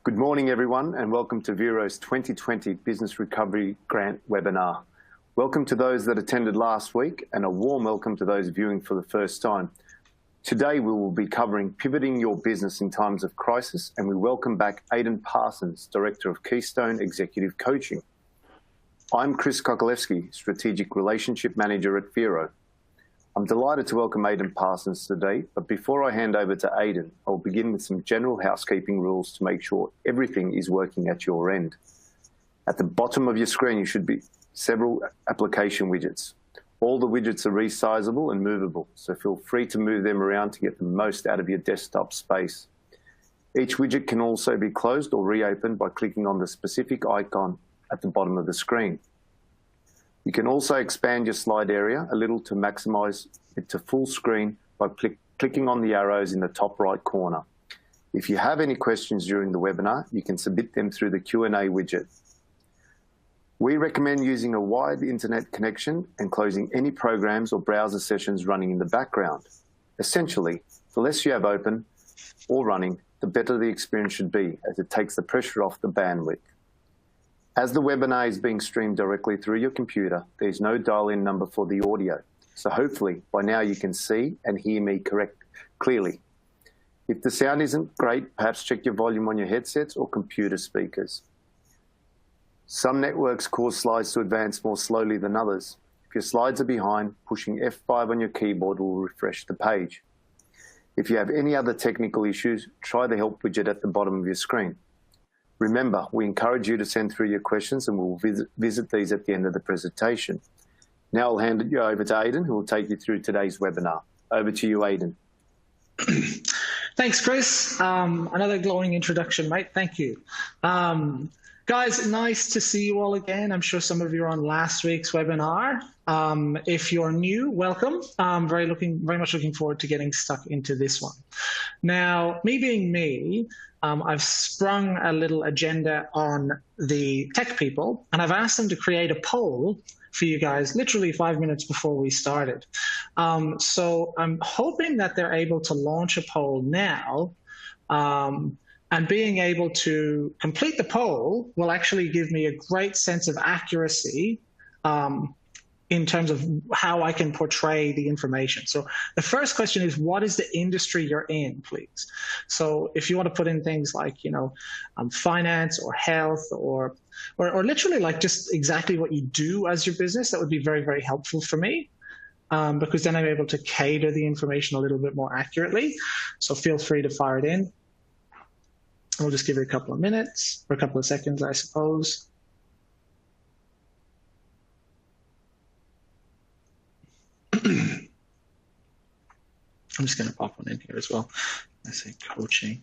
Good morning, everyone, and welcome to Vero's 2020 Business Recovery Grant webinar. Welcome to those that attended last week, and a warm welcome to those viewing for the first time. Today, we will be covering pivoting your business in times of crisis, and we welcome back Aidan Parsons, Director of Keystone Executive Coaching. I'm Chris Kokolewski, Strategic Relationship Manager at Vero. I'm delighted to welcome Aidan Parsons today, but before I hand over to Aidan, I'll begin with some general housekeeping rules to make sure everything is working at your end. At the bottom of your screen, you should be several application widgets. All the widgets are resizable and movable, so feel free to move them around to get the most out of your desktop space. Each widget can also be closed or reopened by clicking on the specific icon at the bottom of the screen. You can also expand your slide area a little to maximize it to full screen by clicking on the arrows in the top right corner. If you have any questions during the webinar, you can submit them through the Q&A widget. We recommend using a wide internet connection and closing any programs or browser sessions running in the background. Essentially, the less you have open or running, the better the experience should be, as it takes the pressure off the bandwidth. As the webinar is being streamed directly through your computer, there's no dial-in number for the audio. So hopefully by now you can see and hear me clearly. If the sound isn't great, perhaps check your volume on your headsets or computer speakers. Some networks cause slides to advance more slowly than others. If your slides are behind, pushing F5 on your keyboard will refresh the page. If you have any other technical issues, try the help widget at the bottom of your screen. Remember, we encourage you to send through your questions and we'll visit these at the end of the presentation. Now I'll hand you over to Aidan, who will take you through today's webinar. Over to you, Aidan. Thanks, Chris. Another glowing introduction, mate. Thank you. Guys, nice to see you all again. I'm sure some of you are on last week's webinar. If you're new, welcome. I'm very much looking forward to getting stuck into this one. Now, me being me, I've sprung a little agenda on the tech people, and I've asked them to create a poll for you guys literally 5 minutes before we started. So I'm hoping that they're able to launch a poll now, and being able to complete the poll will actually give me a great sense of accuracy in terms of how I can portray the information. So the first question is, what is the industry you're in, please? So if you want to put in things like, finance or health or literally like just exactly what you do as your business, that would be very, very helpful for me. Because then I'm able to cater the information a little bit more accurately. So feel free to fire it in. We'll just give it a couple of minutes or a couple of seconds, I suppose. I'm just going to pop one in here as well. I say coaching.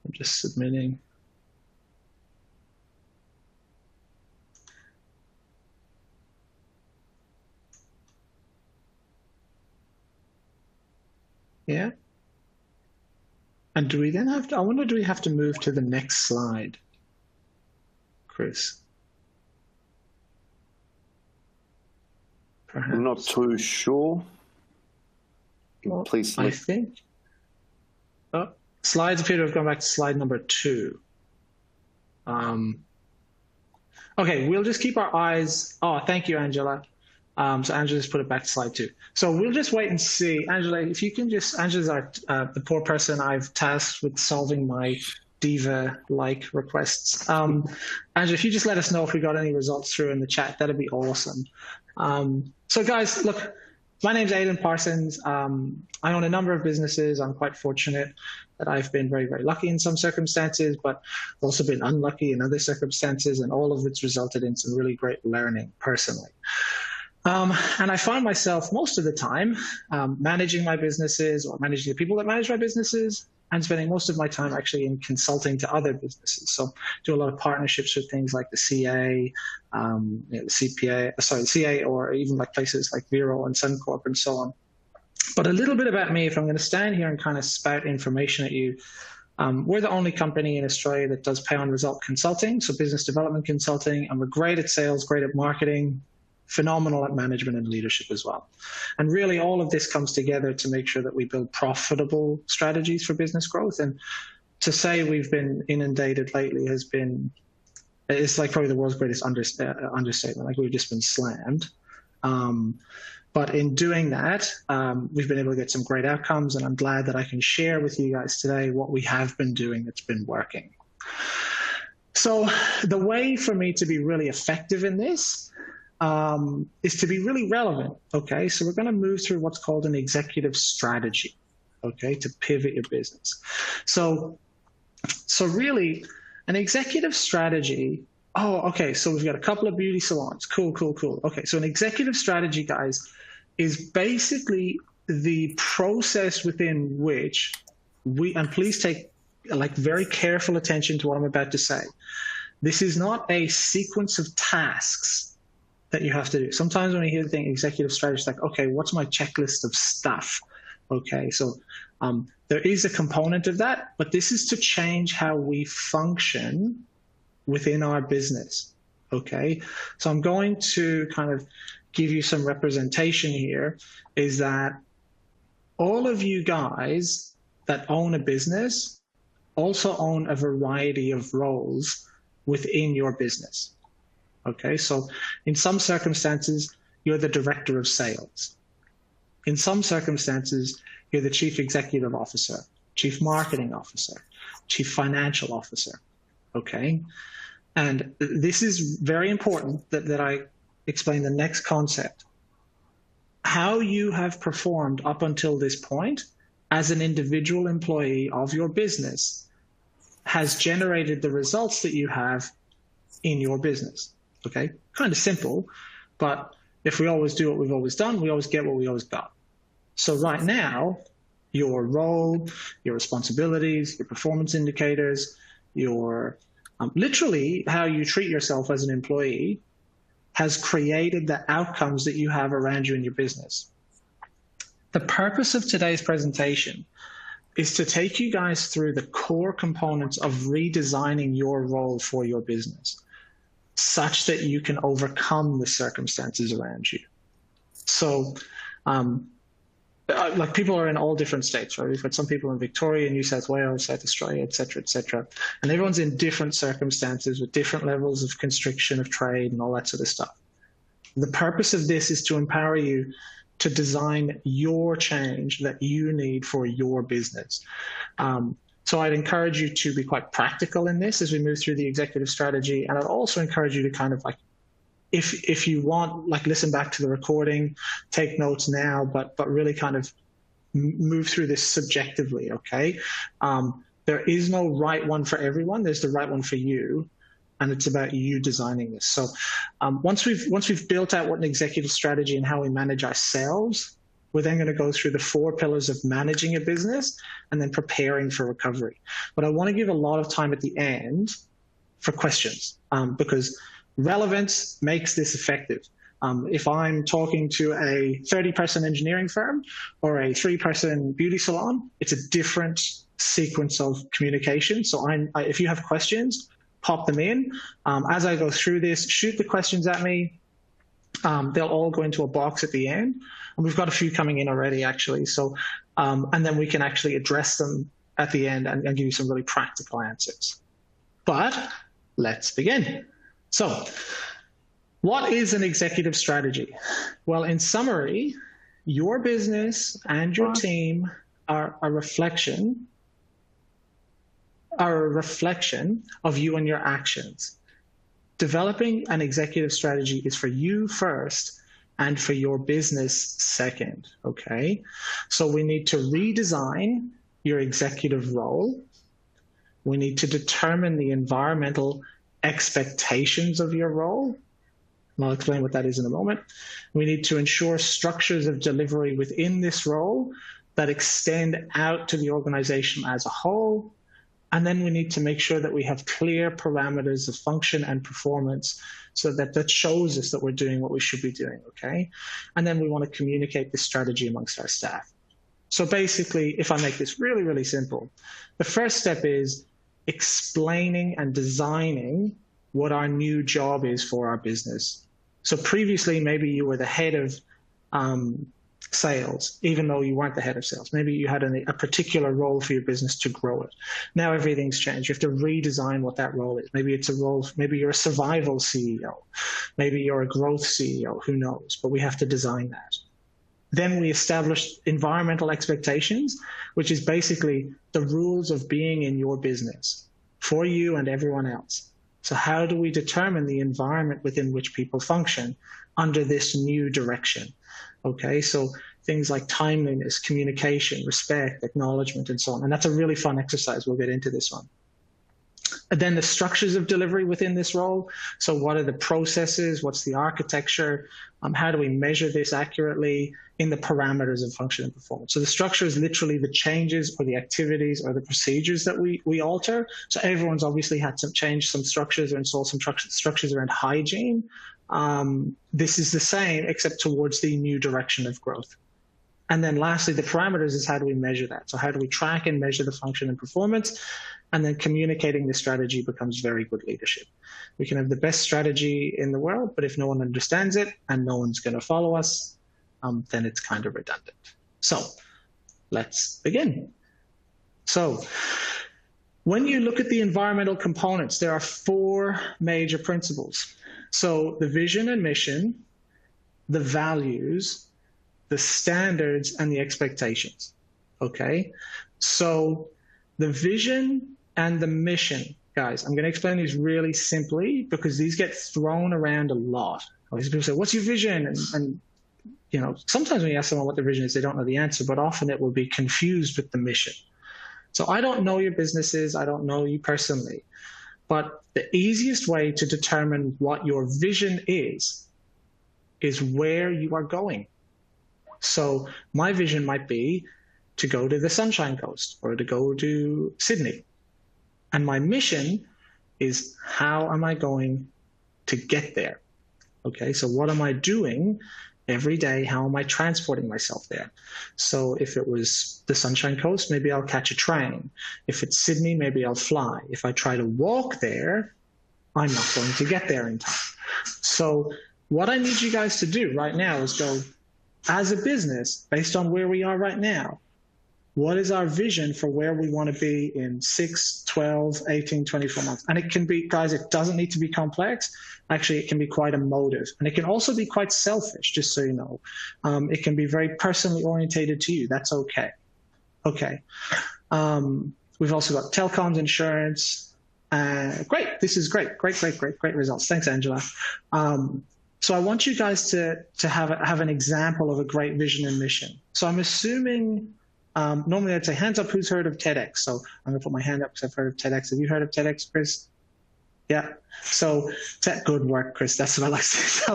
I'm just submitting. Yeah. And do we then have to, I wonder, do we have to move to the next slide, Chris? Perhaps. I'm not too sure. Well, please select. I think slides appear to have gone back to slide number 2. Okay, we'll just keep our eyes. Oh, thank you, Angela. So Angela just put it back to slide 2. So we'll just wait and see. Angela, if you can just, Angela's the poor person I've tasked with solving my diva-like requests. Angela, if you just let us know if we got any results through in the chat, that'd be awesome. So guys, look, my name's Aidan Parsons. I own a number of businesses. I'm quite fortunate that I've been very, very lucky in some circumstances, but also been unlucky in other circumstances, and all of it's resulted in some really great learning personally. And I find myself most of the time managing my businesses or managing the people that manage my businesses, and spending most of my time actually in consulting to other businesses. So do a lot of partnerships with things like the CA, the CA, or even like places like Vero and Suncorp and so on. But a little bit about me, if I'm going to stand here and kind of spout information at you, we're the only company in Australia that does pay on result consulting, so business development consulting, and we're great at sales, great at marketing, phenomenal at management and leadership as well. And really all of this comes together to make sure that we build profitable strategies for business growth. And to say we've been inundated lately it's like probably the world's greatest understatement. Like we've just been slammed. But in doing that, we've been able to get some great outcomes, and I'm glad that I can share with you guys today what we have been doing that's been working. So the way for me to be really effective in this is to be really relevant, okay? So we're going to move through what's called an executive strategy, okay, to pivot your business. So really, an executive strategy, okay, so we've got a couple of beauty salons. Cool. Okay, so an executive strategy, guys, is basically the process within which and please take like very careful attention to what I'm about to say. This is not a sequence of tasks that you have to do. Sometimes when you hear the thing executive strategy, it's like, okay, what's my checklist of stuff? Okay, so there is a component of that, but this is to change how we function within our business, okay? So I'm going to kind of give you some representation here, is that all of you guys that own a business also own a variety of roles within your business, okay? So in some circumstances, you're the director of sales. In some circumstances, you're the chief executive officer, chief marketing officer, chief financial officer, okay? And this is very important that I explain the next concept. How you have performed up until this point as an individual employee of your business has generated the results that you have in your business, okay? Kind of simple, but if we always do what we've always done, we always get what we always got. So right now, your role, your responsibilities, your performance indicators, your literally how you treat yourself as an employee has created the outcomes that you have around you in your business. The purpose of today's presentation is to take you guys through the core components of redesigning your role for your business such that you can overcome the circumstances around you. So like people are in all different states, right? We've got some people in Victoria, New South Wales, South Australia, et cetera, and everyone's in different circumstances with different levels of constriction of trade and all that sort of stuff. The purpose of this is to empower you to design your change that you need for your business. So I'd encourage you to be quite practical in this as we move through the executive strategy, and I'd also encourage you to kind of like, if you want, like listen back to the recording, take notes now, but really kind of move through this subjectively, okay? There is no right one for everyone. There's the right one for you, and it's about you designing this. So once we've built out what an executive strategy and how we manage ourselves, we're then going to go through the 4 pillars of managing a business and then preparing for recovery. But I want to give a lot of time at the end for questions because relevance makes this effective. If I'm talking to a 30-person engineering firm or a 3-person beauty salon, it's a different sequence of communication. So if you have questions, pop them in. As I go through this, shoot the questions at me. They'll all go into a box at the end. And we've got a few coming in already, actually. So, and then we can actually address them at the end and give you some really practical answers. But let's begin. So what is an executive strategy? Well, in summary, your business and your team are a reflection of you and your actions. Developing an executive strategy is for you first and for your business second, okay? So we need to redesign your executive role. We need to determine the environmental expectations of your role. And I'll explain what that is in a moment. We need to ensure structures of delivery within this role that extend out to the organization as a whole. And then we need to make sure that we have clear parameters of function and performance so that shows us that we're doing what we should be doing, okay? And then we want to communicate this strategy amongst our staff. So basically, if I make this really, really simple, the first step is explaining and designing what our new job is for our business. So previously, maybe you were the head of sales, even though you weren't the head of sales. Maybe you had a particular role for your business to grow it. Now everything's changed. You have to redesign what that role is. Maybe it's a role, maybe you're a survival CEO. Maybe you're a growth CEO, who knows? But we have to design that. Then we established environmental expectations, which is basically the rules of being in your business for you and everyone else. So how do we determine the environment within which people function under this new direction? Okay, so things like timeliness, communication, respect, acknowledgement, and so on. And that's a really fun exercise. We'll get into this one. And then the structures of delivery within this role. So what are the processes? What's the architecture? How do we measure this accurately in the parameters of function and performance? So the structure is literally the changes or the activities or the procedures that we alter. So everyone's obviously had to change some structures or install some structures around hygiene. This is the same, except towards the new direction of growth. And then lastly, the parameters is how do we measure that? So how do we track and measure the function and performance? And then communicating the strategy becomes very good leadership. We can have the best strategy in the world, but if no one understands it and no one's going to follow us, then it's kind of redundant. So let's begin. So when you look at the environmental components, there are 4 major principles. So the vision and mission, the values, the standards, and the expectations. Okay, so the vision and the mission, guys, I'm going to explain these really simply because these get thrown around a lot. People say, what's your vision? And you know, sometimes when you ask someone what their vision is, they don't know the answer, but often it will be confused with the mission. So I don't know your businesses. I don't know you personally, but the easiest way to determine what your vision is where you are going. So my vision might be to go to the Sunshine Coast or to go to Sydney. And my mission is how am I going to get there? Okay, so what am I doing every day? How am I transporting myself there? So if it was the Sunshine Coast, maybe I'll catch a train. If it's Sydney, maybe I'll fly. If I try to walk there, I'm not going to get there in time. So what I need you guys to do right now is go, as a business, based on where we are right now, what is our vision for where we want to be in 6, 12, 18, 24 months? And it can be, guys, it doesn't need to be complex. Actually, it can be quite emotive. And it can also be quite selfish, just so you know. It can be very personally orientated to you. That's okay. Okay. We've also got telecoms, insurance. Great. This is great. Great results. Thanks, Angela. So I want you guys to have an example of a great vision and mission. So I'm assuming, normally I'd say hands up who's heard of TEDx. So I'm gonna put my hand up because I've heard of TEDx. Have you heard of TEDx, Chris? Yeah. So good work, Chris. That's what I like to say.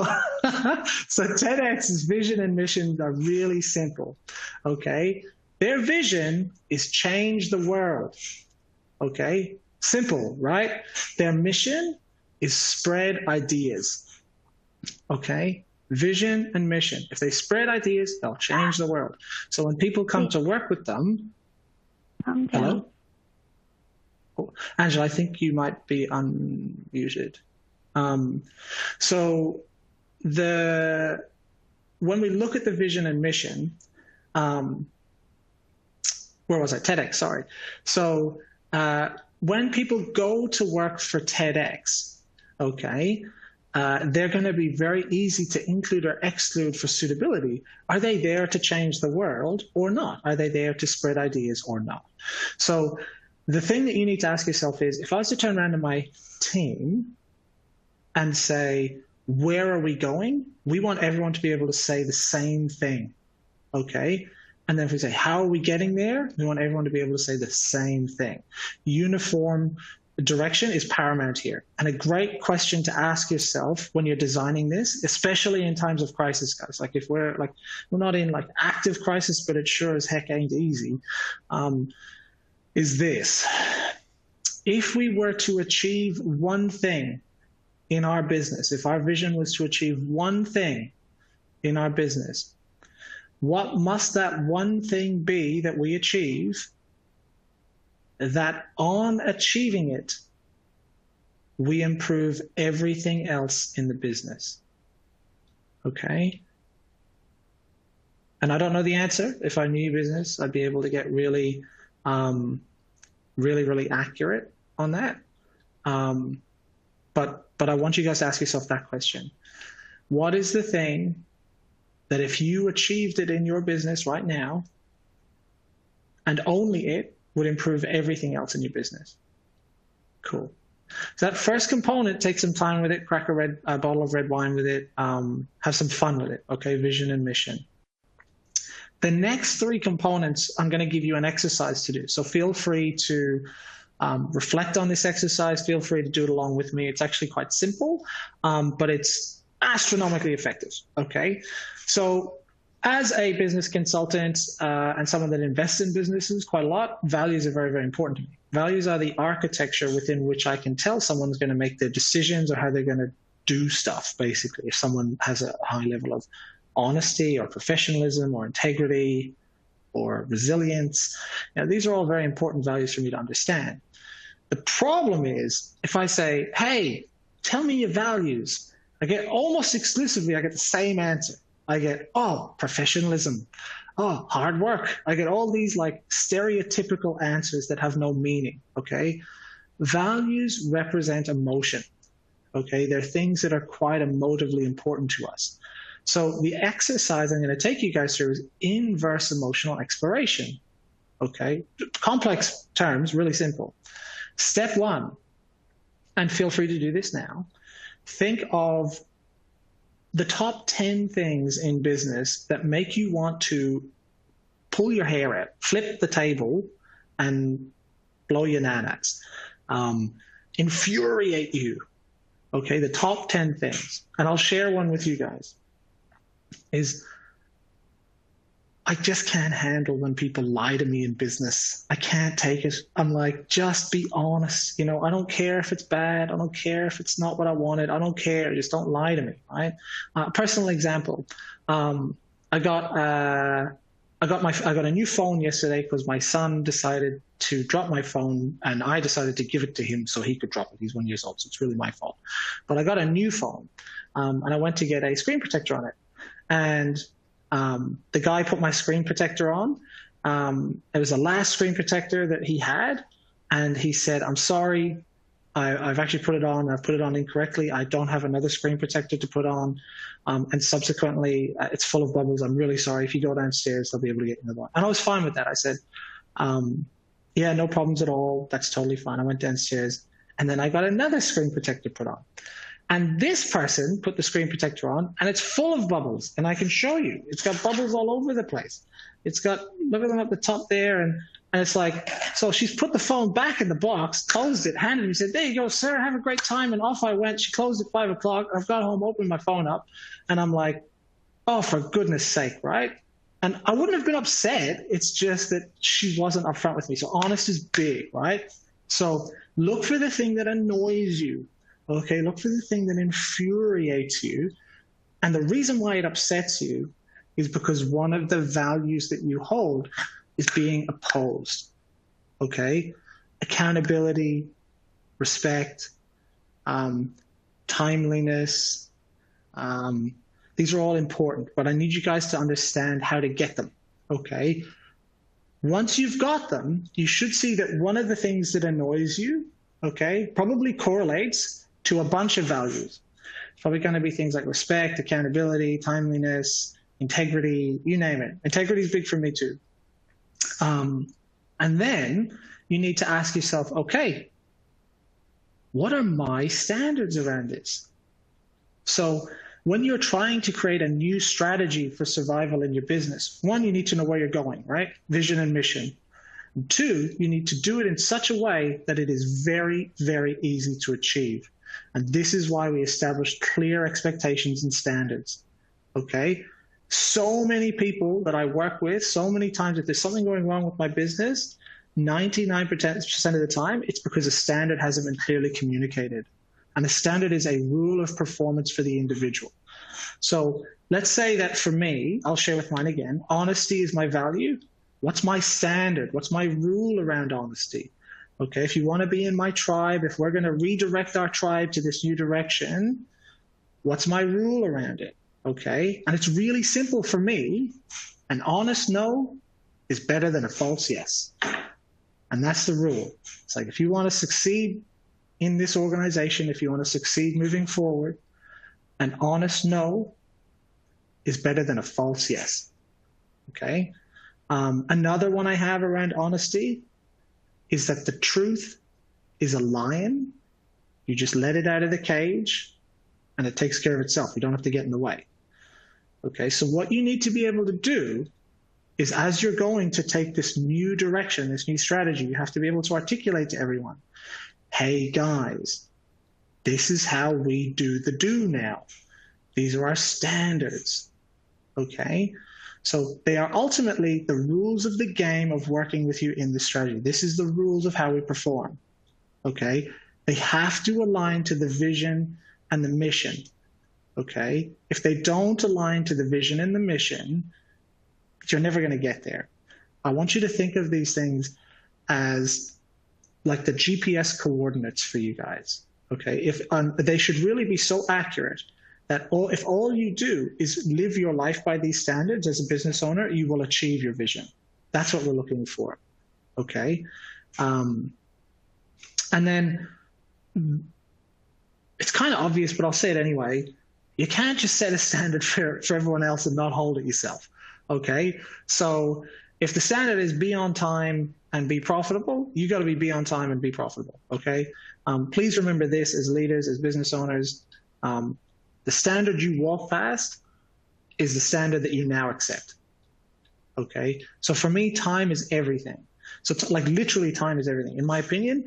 So TEDx's vision and mission are really simple. Okay. Their vision is change the world. Okay. Simple, right? Their mission is spread ideas. Okay, vision and mission. If they spread ideas, they'll change the world. So when people come to work with them, hello? Oh, Angela, I think you might be unmuted. So when we look at the vision and mission, where was I? TEDx, sorry. So when people go to work for TEDx, okay, they're going to be very easy to include or exclude for suitability. Are they there to change the world or not? Are they there to spread ideas or not? So the thing that you need to ask yourself is, if I was to turn around to my team and say, where are we going? We want everyone to be able to say the same thing, okay? And then if we say, how are we getting there? We want everyone to be able to say the same thing. Uniform direction is paramount here. And a great question to ask yourself when you're designing this, especially in times of crisis, guys, like if we're not in like active crisis, but it sure as heck ain't easy, is this. If we were to achieve one thing in our business, if our vision was to achieve one thing in our business, what must that one thing be that we achieve that on achieving it, we improve everything else in the business? okay? And I don't know the answer. If I knew your business, I'd be able to get really, really accurate on that. But I want you guys to ask yourself that question. What is the thing that if you achieved it in your business right now, and only it, would improve everything else in your business? Cool. So that first component, take some time with it, crack a bottle of red wine with it, have some fun with it, okay? Vision and mission. The next three components, I'm going to give you an exercise to do. So feel free to reflect on this exercise. Feel free to do it along with me. It's actually quite simple, but it's astronomically effective, okay? So as a business consultant and someone that invests in businesses quite a lot, values are very, very important to me. Values are the architecture within which I can tell someone's going to make their decisions or how they're going to do stuff, basically. If someone has a high level of honesty or professionalism or integrity or resilience, these are all very important values for me to understand. The problem is if I say, hey, tell me your values, I get almost exclusively, I get the same answer. I get, oh, professionalism, oh, hard work. I get all these like stereotypical answers that have no meaning, okay? Values represent emotion, okay? They're things that are quite emotively important to us. So the exercise I'm going to take you guys through is inverse emotional exploration, okay? Complex terms, really simple. Step one, and feel free to do this now, think of the top 10 things in business that make you want to pull your hair out, flip the table, and blow your nanas, infuriate you, okay? The top 10 things. And I'll share one with you guys. Is I just can't handle when people lie to me in business. I can't take it. I'm like, just be honest. I don't care if it's bad. I don't care if it's not what I wanted. I don't care. Just don't lie to me, right? Personal example. I got a new phone yesterday because my son decided to drop my phone and I decided to give it to him so he could drop it. He's 1 year old, so it's really my fault. But I got a new phone and I went to get a screen protector on it. And the guy put my screen protector on. It was the last screen protector that he had. And he said, I'm sorry, I've actually put it on. I've put it on incorrectly. I don't have another screen protector to put on. And subsequently, it's full of bubbles. I'm really sorry. If you go downstairs, they'll be able to get another one. And I was fine with that. I said, yeah, no problems at all. That's totally fine. I went downstairs. And then I got another screen protector put on. And this person put the screen protector on, and it's full of bubbles. And I can show you. It's got bubbles all over the place. It's got, look at them at the top there. And it's like, so she's put the phone back in the box, closed it, handed me, said, there you go, sir, have a great time. And off I went. She closed at 5 o'clock. I've got home, opened my phone up. And I'm like, oh, for goodness sake, right? And I wouldn't have been upset. It's just that she wasn't upfront with me. So honest is big, right? So look for the thing that annoys you. Okay, look for the thing that infuriates you. And the reason why it upsets you is because one of the values that you hold is being opposed. Okay? Accountability, respect, timeliness. These are all important, but I need you guys to understand how to get them. Okay? Once you've got them, you should see that one of the things that annoys you, okay, probably correlates to a bunch of values. It's probably going to be things like respect, accountability, timeliness, integrity, you name it. Integrity is big for me too. And then you need to ask yourself, okay, what are my standards around this? So when you're trying to create a new strategy for survival in your business, one, you need to know where you're going, right? Vision and mission. And two, you need to do it in such a way that it is very, very easy to achieve. And this is why we established clear expectations and standards, okay? So many people that I work with, so many times, if there's something going wrong with my business, 99% of the time, it's because a standard hasn't been clearly communicated. And a standard is a rule of performance for the individual. So let's say that for me, I'll share with mine again, honesty is my value. What's my standard? What's my rule around honesty? Okay, if you want to be in my tribe, if we're going to redirect our tribe to this new direction, what's my rule around it? okay? And it's really simple for me. An honest no is better than a false yes. And that's the rule. It's like, if you want to succeed in this organization, if you want to succeed moving forward, an honest no is better than a false yes, okay? Another one I have around honesty is that the truth is a lion. You just let it out of the cage and it takes care of itself. You don't have to get in the way. Okay, so what you need to be able to do is, as you're going to take this new direction, this new strategy, you have to be able to articulate to everyone, hey guys, this is how we do the do now. These are our standards, okay? So they are ultimately the rules of the game of working with you in this strategy. This is the rules of how we perform, okay? They have to align to the vision and the mission, okay? If they don't align to the vision and the mission, you're never going to get there. I want you to think of these things as like the GPS coordinates for you guys, okay? If they should really be so accurate that if all you do is live your life by these standards as a business owner, you will achieve your vision. That's what we're looking for, okay? And then it's kind of obvious, but I'll say it anyway. You can't just set a standard for everyone else and not hold it yourself, okay? So if the standard is be on time and be profitable, you got to be on time and be profitable, okay? Please remember this as leaders, as business owners. The standard you walk past is the standard that you now accept, okay? So for me, time is everything. So like literally time is everything. In my opinion,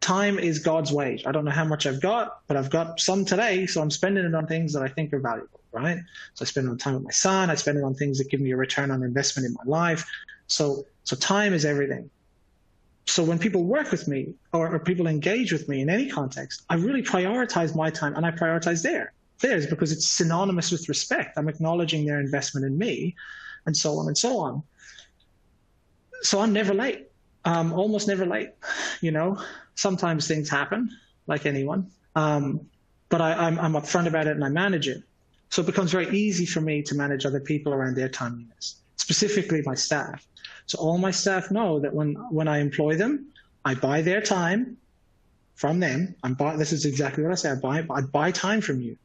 time is God's wage. I don't know how much I've got, but I've got some today, so I'm spending it on things that I think are valuable, right? So I spend it on time with my son. I spend it on things that give me a return on investment in my life. So time is everything. So when people work with me or people engage with me in any context, I really prioritize my time and I prioritize theirs because it's synonymous with respect. I'm acknowledging their investment in me and so on and so on. So I'm never late, almost never late, you know. Sometimes things happen, like anyone, but I'm upfront about it and I manage it. So it becomes very easy for me to manage other people around their timeliness, specifically my staff. So all my staff know that when I employ them, I buy their time from them. This is exactly what I say. I buy time from you.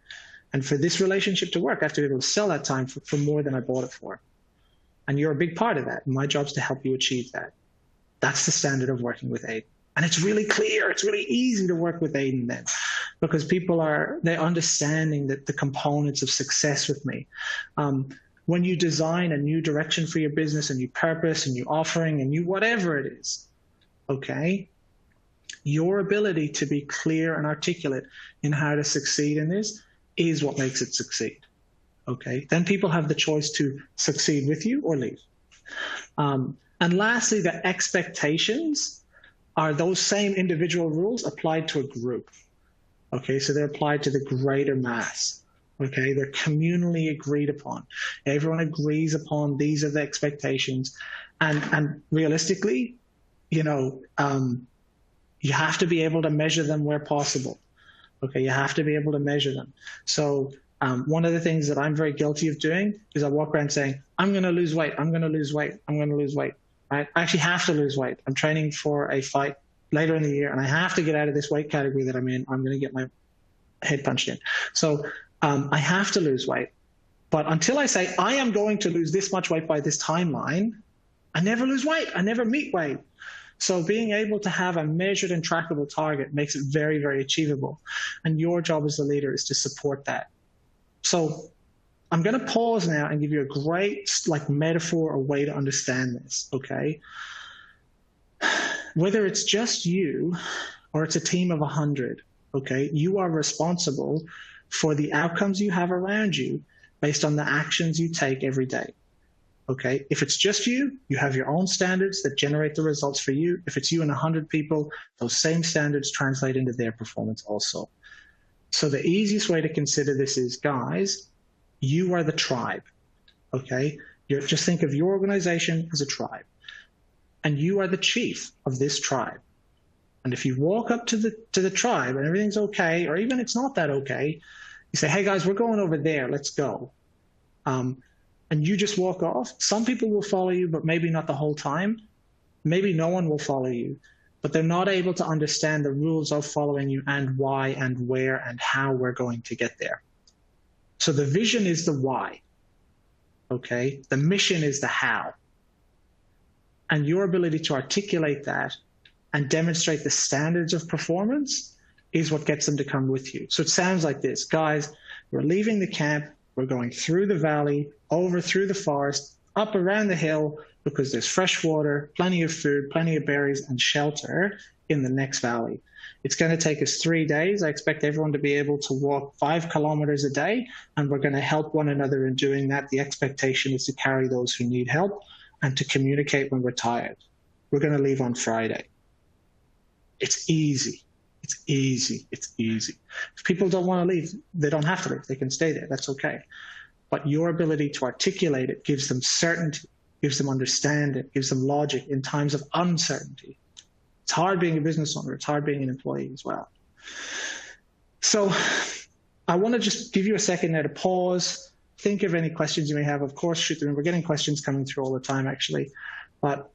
And for this relationship to work, I have to be able to sell that time for more than I bought it for. And you're a big part of that. My job is to help you achieve that. That's the standard of working with Aidan. And it's really clear. It's really easy to work with Aidan then, because they're understanding that the components of success with me. When you design a new direction for your business, a new purpose, a new offering, a new whatever it is, okay, your ability to be clear and articulate in how to succeed in this is what makes it succeed, okay? Then people have the choice to succeed with you or leave. And lastly, the expectations are those same individual rules applied to a group, okay? So they're applied to the greater mass, okay? They're communally agreed upon. Everyone agrees upon these are the expectations. And realistically, you know, you have to be able to measure them where possible. Okay, you have to be able to measure them. So one of the things that I'm very guilty of doing is I walk around saying, I'm going to lose weight, I'm going to lose weight, I'm going to lose weight, right? I actually have to lose weight. I'm training for a fight later in the year and I have to get out of this weight category that I'm in. I'm going to get my head punched in. So I have to lose weight. But until I say, I am going to lose this much weight by this timeline, I never lose weight. I never meet weight. So being able to have a measured and trackable target makes it very, very achievable. And your job as the leader is to support that. So I'm going to pause now and give you a great metaphor or way to understand this, okay? Whether it's just you or it's a team of 100, okay, you are responsible for the outcomes you have around you based on the actions you take every day. Okay, if it's just you, you have your own standards that generate the results for you. If it's you and 100 people, those same standards translate into their performance also. So the easiest way to consider this is, guys, you are the tribe, okay? Just think of your organization as a tribe, and you are the chief of this tribe. And if you walk up to the tribe and everything's okay, or even it's not that okay, you say, hey guys, we're going over there, let's go. and you just walk off, some people will follow you, but maybe not the whole time. Maybe no one will follow you, but they're not able to understand the rules of following you and why and where and how we're going to get there. So the vision is the why, okay? The mission is the how. And your ability to articulate that and demonstrate the standards of performance is what gets them to come with you. So it sounds like this. Guys, we're leaving the camp, we're going through the valley, over through the forest, up around the hill, because there's fresh water, plenty of food, plenty of berries, and shelter in the next valley. It's going to take us 3 days. I expect everyone to be able to walk 5 kilometers a day, and we're going to help one another in doing that. The expectation is to carry those who need help and to communicate when we're tired. We're going to leave on Friday. It's easy. It's easy. It's easy. If people don't want to leave, they don't have to leave. They can stay there. That's okay. But your ability to articulate it gives them certainty, gives them understanding, gives them logic in times of uncertainty. It's hard being a business owner. It's hard being an employee as well. So I want to just give you a second there to pause, think of any questions you may have. Of course, shoot them in. We're getting questions coming through all the time, actually. But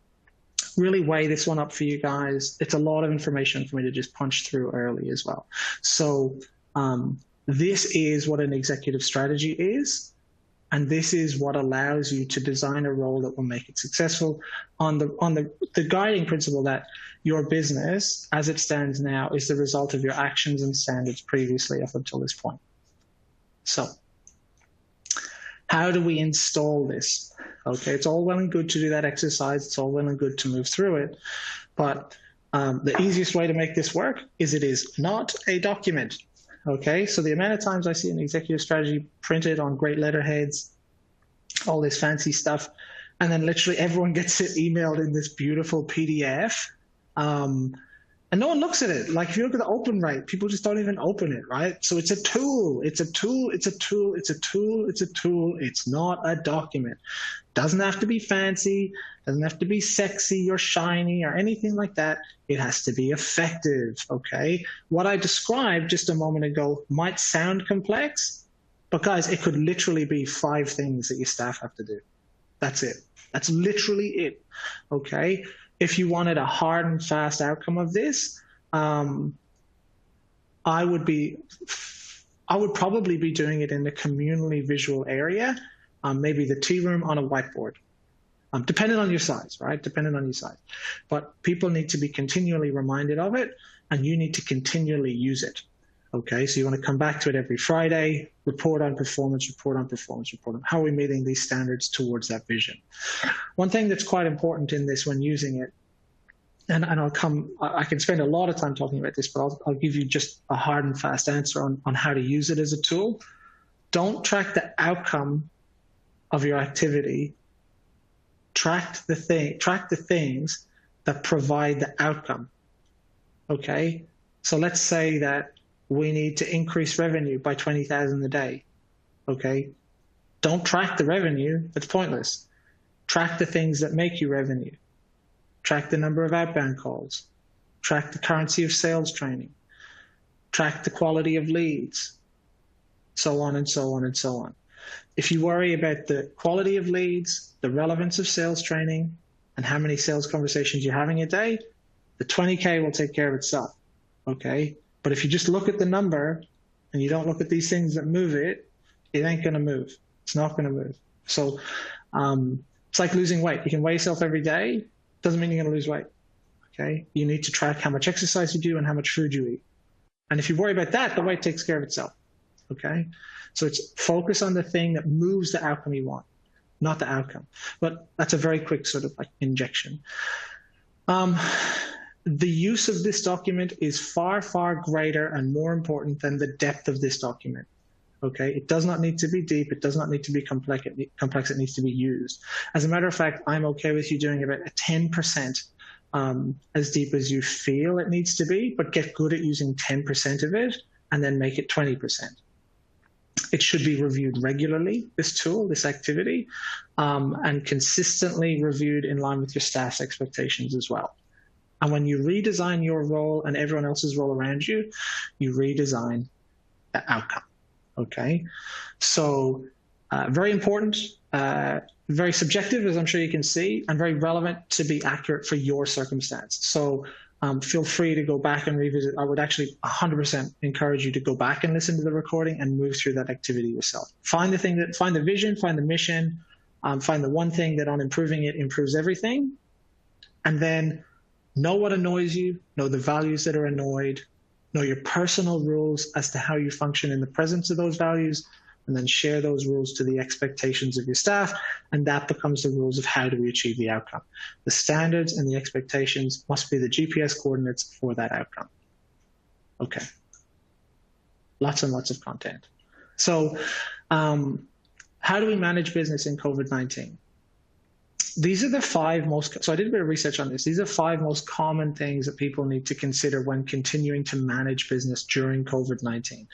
really weigh this one up for you guys. It's a lot of information for me to just punch through early as well. So this is what an executive strategy is. And this is what allows you to design a role that will make it successful on the guiding principle that your business, as it stands now, is the result of your actions and standards previously up until this point. So how do we install this? Okay, it's all well and good to do that exercise. It's all well and good to move through it. But the easiest way to make this work is it is not a document. Okay, so the amount of times I see an executive strategy printed on great letterheads, all this fancy stuff, and then literally everyone gets it emailed in this beautiful PDF, and no one looks at it. Like if you look at the open rate, people just don't even open it, right? So it's a tool, it's a tool, it's a tool, it's a tool, it's a tool. It's not a document. Doesn't have to be fancy, doesn't have to be sexy or shiny or anything like that. It has to be effective, okay? What I described just a moment ago might sound complex, but guys, it could literally be 5 things that your staff have to do. That's it. That's literally it, okay? If you wanted a hard and fast outcome of this, I would probably be doing it in the communally visual area, maybe the tea room on a whiteboard, depending on your size, right? Depending on your size. But people need to be continually reminded of it, and you need to continually use it. Okay, so you want to come back to it every Friday, report on performance, report on performance, report on how are we meeting these standards towards that vision. One thing that's quite important in this when using it, and I can spend a lot of time talking about this, but I'll give you just a hard and fast answer on how to use it as a tool. Don't track the outcome of your activity. Track the things that provide the outcome. Okay, so let's say that we need to increase revenue by 20,000 a day. Okay, don't track the revenue. That's pointless. Track the things that make you revenue. Track the number of outbound calls. Track the currency of sales training. Track the quality of leads. So on and so on and so on. If you worry about the quality of leads, the relevance of sales training, and how many sales conversations you're having a day, the 20K will take care of itself, okay? But if you just look at the number and you don't look at these things that move it, it ain't going to move. It's not going to move. So it's like losing weight. You can weigh yourself every day. Doesn't mean you're going to lose weight, okay? You need to track how much exercise you do and how much food you eat. And if you worry about that, the weight takes care of itself, okay? So it's focus on the thing that moves the outcome you want, not the outcome. But that's a very quick sort of like injection. The use of this document is far, far greater and more important than the depth of this document. Okay, it does not need to be deep. It does not need to be complex. It needs to be used. As a matter of fact, I'm okay with you doing about a 10% as deep as you feel it needs to be, but get good at using 10% of it and then make it 20%. It should be reviewed regularly, this tool, this activity, and consistently reviewed in line with your staff's expectations as well. And when you redesign your role and everyone else's role around you, you redesign the outcome, okay? So Very important, very subjective, as I'm sure you can see, and very relevant to be accurate for your circumstance. So feel free to go back and revisit. I would actually 100% encourage you to go back and listen to the recording and move through that activity yourself. Find the vision, find the mission, find the one thing that on improving it improves everything, and then know what annoys you, know the values that are annoyed, know your personal rules as to how you function in the presence of those values, and then share those rules to the expectations of your staff, and that becomes the rules of how do we achieve the outcome. The standards and the expectations must be the GPS coordinates for that outcome. Okay. Lots and lots of content. So how do we manage business in COVID-19? These are the 5 most, so I did a bit of research on this. These are 5 most common things that people need to consider when continuing to manage business during COVID-19.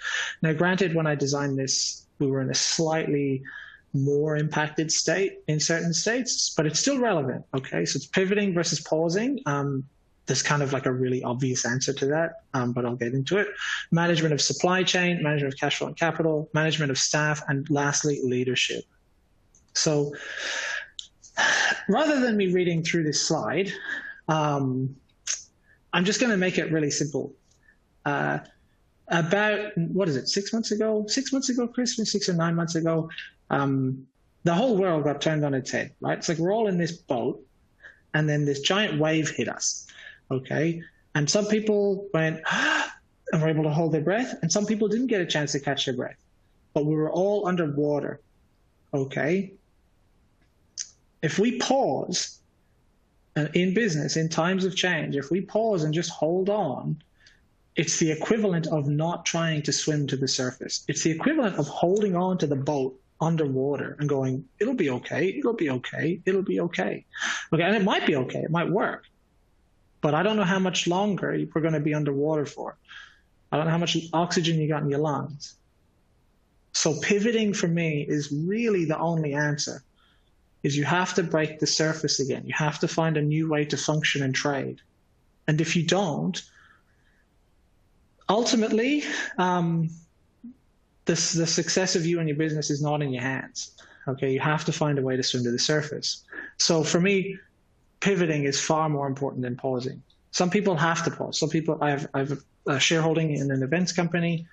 Now, granted, when I designed this, we were in a slightly more impacted state in certain states, but it's still relevant, okay? So it's pivoting versus pausing. There's kind of like a really obvious answer to that, but I'll get into it. Management of supply chain, management of cash flow and capital, management of staff, and lastly, leadership. So rather than me reading through this slide, I'm just going to make it really simple. About, what is it, 6 months ago? 6 months ago, Chris, 6 or 9 months ago, the whole world got turned on its head, right? It's like we're all in this boat, and then this giant wave hit us, okay? And some people went, and were able to hold their breath, and some people didn't get a chance to catch their breath. But we were all underwater, okay? If we pause in business, in times of change, if we pause and just hold on, it's the equivalent of not trying to swim to the surface. It's the equivalent of holding on to the boat underwater and going, it'll be okay, it'll be okay, it'll be okay. Okay, and it might be okay, it might work, but I don't know how much longer we're going to be underwater for. I don't know how much oxygen you got in your lungs. So pivoting for me is really the only answer. Is you have to break the surface again. You have to find a new way to function and trade. And if you don't, ultimately, the success of you and your business is not in your hands. Okay, you have to find a way to swim to the surface. So for me, pivoting is far more important than pausing. Some people have to pause. Some people, I have a shareholding in an events company,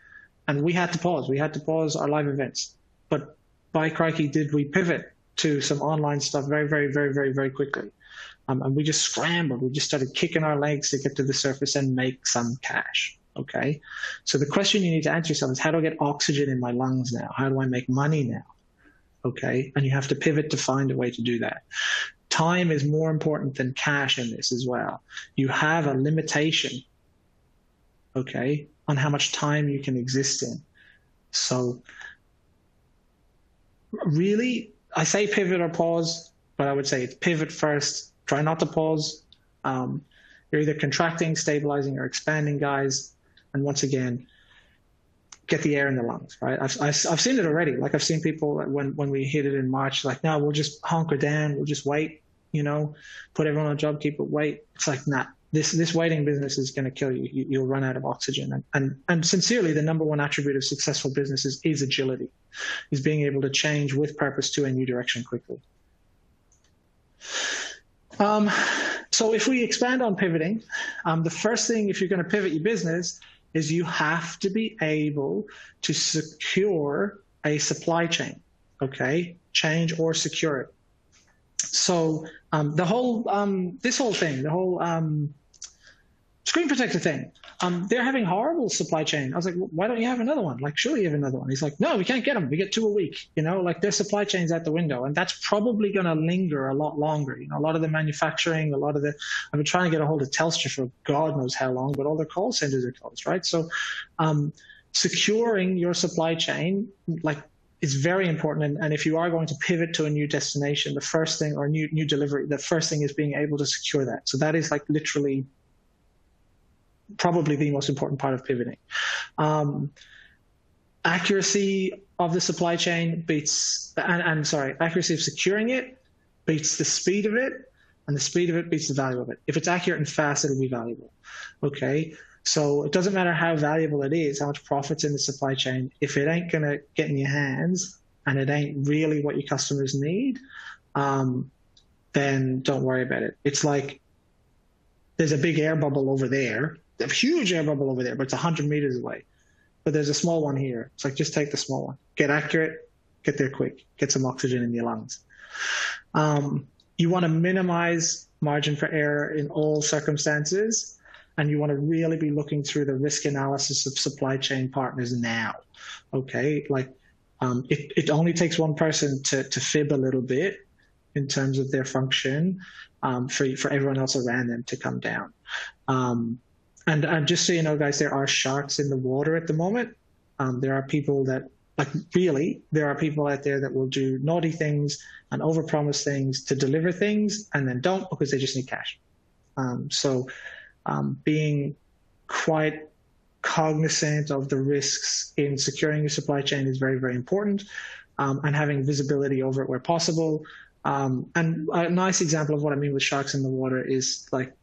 and we had to pause. We had to pause our live events. But by crikey, did we pivot to some online stuff very, very, very, very, very quickly. And we just scrambled. We just started kicking our legs to get to the surface and make some cash, okay? So the question you need to answer yourself is, how do I get oxygen in my lungs now? How do I make money now, okay? And you have to pivot to find a way to do that. Time is more important than cash in this as well. You have a limitation, okay, on how much time you can exist in. So really, I say pivot or pause, but I would say it's pivot first. Try not to pause. You're either contracting, stabilizing, or expanding, guys. And once again, get the air in the lungs, right? I've seen it already. Like I've seen people when we hit it in March, like, no, we'll just hunker down. We'll just wait, you know, put everyone on JobKeeper, wait. It's like, nah, this waiting business is going to kill you. You'll run out of oxygen. And sincerely, the number one attribute of successful businesses is agility. Is being able to change with purpose to a new direction quickly. So if we expand on pivoting, the first thing, if you're going to pivot your business, is you have to be able to secure a supply chain, okay? Change or secure it. So the whole, this whole thing, the whole screen protector thing, they're having horrible supply chain. I was like, well, why don't you have another one? Like, surely you have another one. He's like, no, we can't get them. We get 2 a week. You know, like their supply chain's out the window, and that's probably going to linger a lot longer. You know, a lot of the manufacturing, I've been trying to get a hold of Telstra for God knows how long, but all their call centers are closed, right? So securing your supply chain, like, is very important. And if you are going to pivot to a new destination, the first thing, or new delivery, the first thing is being able to secure that. So that is like literally probably the most important part of pivoting. Accuracy of the supply chain beats, accuracy of securing it beats the speed of it, and the speed of it beats the value of it. If it's accurate and fast, it'll be valuable, okay? So it doesn't matter how valuable it is, how much profit's in the supply chain. If it ain't gonna get in your hands, and it ain't really what your customers need, then don't worry about it. It's like there's a big air bubble over there, a huge air bubble over there, but it's 100 meters away. But there's a small one here. It's like, just take the small one. Get accurate, get there quick, get some oxygen in your lungs. You want to minimize margin for error in all circumstances, and you want to really be looking through the risk analysis of supply chain partners now. Okay, like it only takes one person to fib a little bit in terms of their function for everyone else around them to come down. And just so you know, guys, there are sharks in the water at the moment. There are people that, like, really, there are people out there that will do naughty things and overpromise things to deliver things and then don't, because they just need cash. So being quite cognizant of the risks in securing your supply chain is very, very important, and having visibility over it where possible. And a nice example of what I mean with sharks in the water is, like,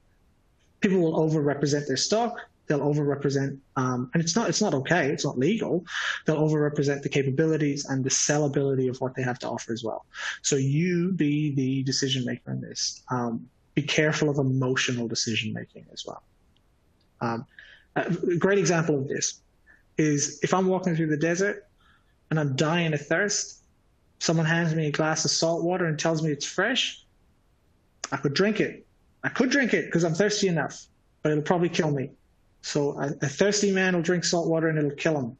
people will overrepresent their stock. They'll overrepresent, and it's not okay. It's not legal. They'll overrepresent the capabilities and the sellability of what they have to offer as well. So you be the decision maker in this. Be careful of emotional decision making as well. A great example of this is if I'm walking through the desert and I'm dying of thirst, someone hands me a glass of salt water and tells me it's fresh. I could drink it. I could drink it because I'm thirsty enough, but it'll probably kill me. So a thirsty man will drink salt water and it'll kill him.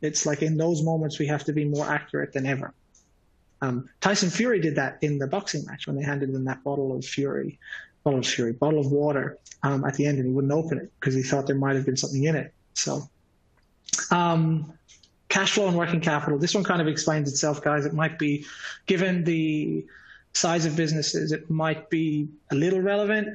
It's like, in those moments, we have to be more accurate than ever. Tyson Fury did that in the boxing match when they handed him that bottle of water at the end, and he wouldn't open it because he thought there might have been something in it. So cash flow and working capital. This one kind of explains itself, guys. It might be, given the size of businesses, it might be a little relevant.